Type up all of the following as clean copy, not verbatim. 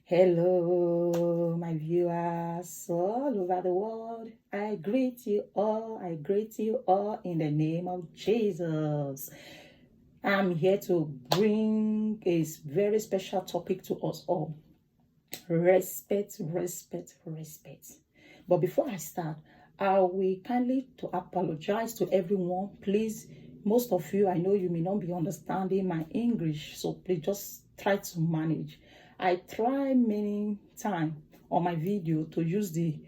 Hello, my viewers all over the world. I greet you all. I greet you all in the name of Jesus. I'm here to bring a very special topic to us all. Respect, respect, respect. But before I start, I will kindly to apologize to everyone. Please, most of you, I know you may not be understanding my English, so please just try to manage. I try many times on my video to use the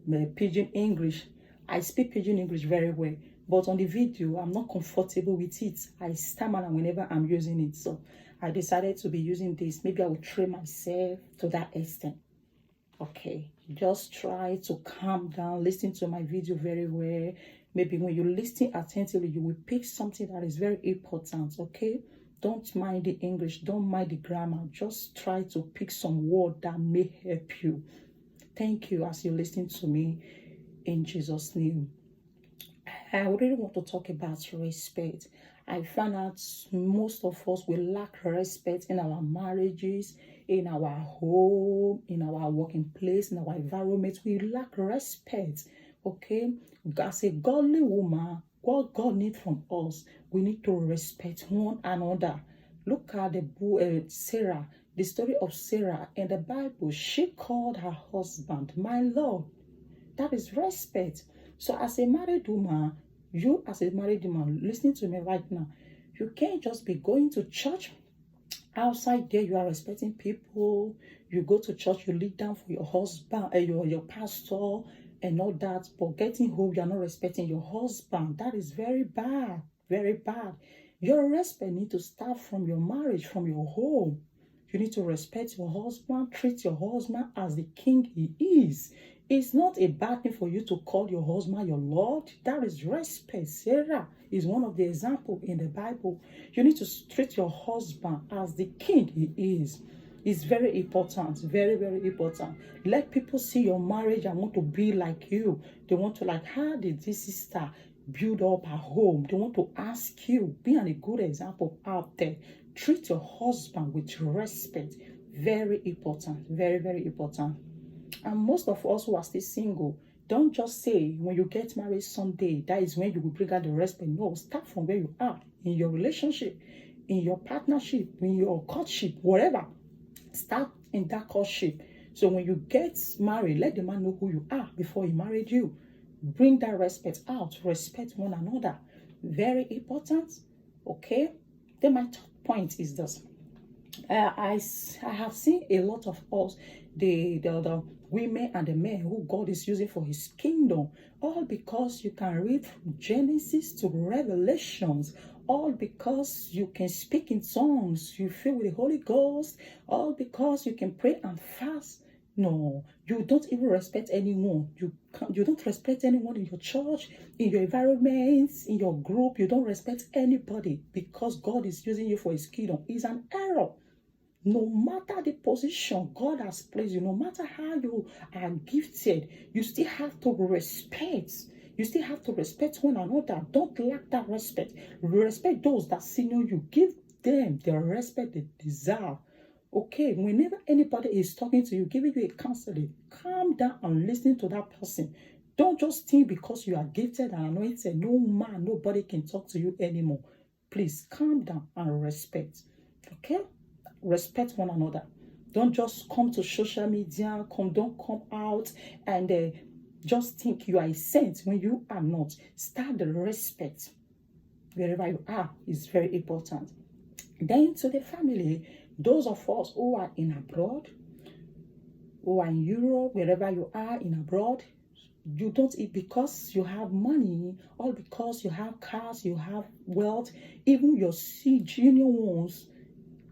Pidgin English. I speak Pidgin English very well, but on the video, I'm not comfortable with it. I stammer whenever I'm using it, so I decided to be using this. Maybe I will train myself to that extent. Okay, just try to calm down, listen to my video very well. Maybe when you listen attentively, you will pick something that is very important. Okay, don't mind the English, don't mind the grammar. Just try to pick some word that may help you. Thank you as you listen to me in Jesus' name. I really want to talk about respect. I found out most of us will lack respect in our marriages, in our home, in our working place, in our environment. We lack respect. Okay, as a godly woman, what God needs from us, we need to respect one another. Look at the book, Sarah, the story of Sarah in the Bible. She called her husband, my Lord. That is respect. So as a married woman, you as a married woman, listening to me right now, you can't just be going to church. Outside there, you are respecting people. You go to church, you lead down for your husband, your pastor, and all that. But getting home, you are not respecting your husband. That is very bad, very bad. Your respect need to start from your marriage, from your home. You need to respect your husband, treat your husband as the king he is. It's not a bad thing for you to call your husband your Lord. That is respect. Sarah is one of the examples in the Bible. You need to treat your husband as the king he is. It's very important, very, very important. Let people see your marriage and want to be like you. They want to like, how did this sister build up her home? They want to ask you, be a good example out there. Treat your husband with respect. Very important, very, very important. And most of us who are still single, don't just say when you get married someday, that is when you will bring out the respect. No, start from where you are in your relationship, in your partnership, in your courtship, whatever. Start in that courtship. So when you get married, let the man know who you are before he married you. Bring that respect out. Respect one another. Very important. Okay. Then my third point is this. I have seen a lot of us, the women and the men who God is using for his kingdom, all because you can read from Genesis to Revelations, all because you can speak in tongues, you feel with the Holy Ghost, all because you can pray and fast. No, you don't even respect anyone. You don't respect anyone in your church, in your environments, in your group. You don't respect anybody because God is using you for his kingdom. It's an error. No matter the position God has placed you, no matter how you are gifted, you still have to respect. You still have to respect one another. Don't lack that respect. Respect those that senior you. Give them the respect they deserve. Okay, whenever anybody is talking to you, giving you a counseling, calm down and listen to that person. Don't just think because you are gifted and anointed, no man, nobody can talk to you anymore. Please calm down and respect. Okay? Respect one another. Don't just come to social media, don't come out and just think you are a saint when you are not. Start the respect wherever you are is very important. Then to the family, those of us who are in abroad, who are in Europe, wherever you are in abroad, you don't eat because you have money, or because you have cars, you have wealth. Even your junior ones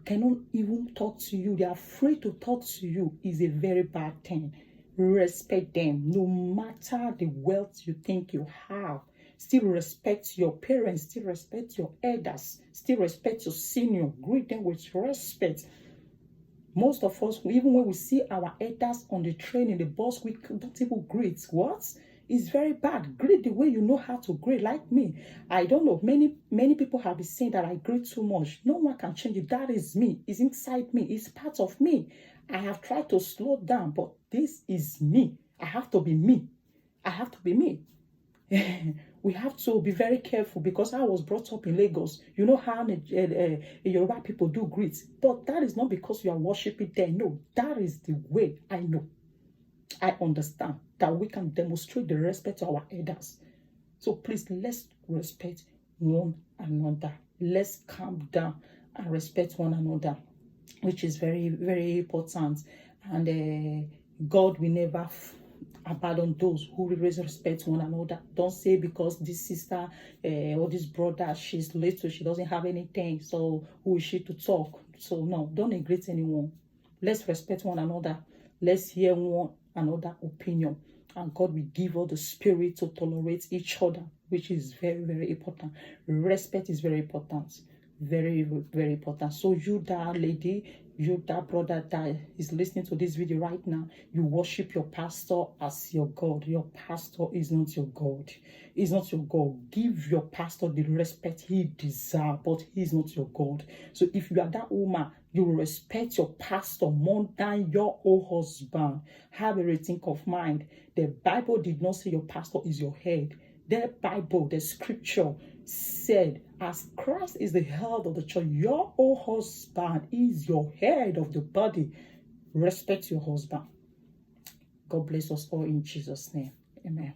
cannot even talk to you. They are afraid to talk to you. Is a very bad thing. Respect them no matter the wealth you think you have. Still respect your parents, still respect your elders, still respect your senior. Greet them with respect. Most of us, even when we see our elders on the train, in the bus, we don't even greet. What? It's very bad. Greet the way you know how to greet, like me. I don't know. Many people have been saying that I greet too much. No one can change it. That is me. It's inside me. It's part of me. I have tried to slow down, but this is me. I have to be me. I have to be me. We have to be very careful, because I was brought up in Lagos. You know how Yoruba people do greet, but that is not because you are worshiping there. No, that is the way I know. I understand that we can demonstrate the respect to our elders. So please, let's respect one another. Let's calm down and respect one another, which is very, very important. And God will never abandon those who really respect one another. Don't say because this sister or this brother, she's little, she doesn't have anything, so who is she to talk? So no, don't neglect anyone. Let's respect one another. Let's hear one another opinion, and God will give us the spirit to tolerate each other, which is very, very important. Respect is very important. Very, very important. So you, that lady, you, that brother that is listening to this video right now, you worship your pastor as your God. Your pastor is not your God. He's not your God. Give your pastor the respect he deserves, but he's not your God. So if you are that woman, you respect your pastor more than your own husband. Have a rethink of mind. The Bible did not say your pastor is your head. The Bible, the scripture said, as Christ is the head of the church, your own husband is your head of the body. Respect your husband. God bless us all in Jesus' name. Amen.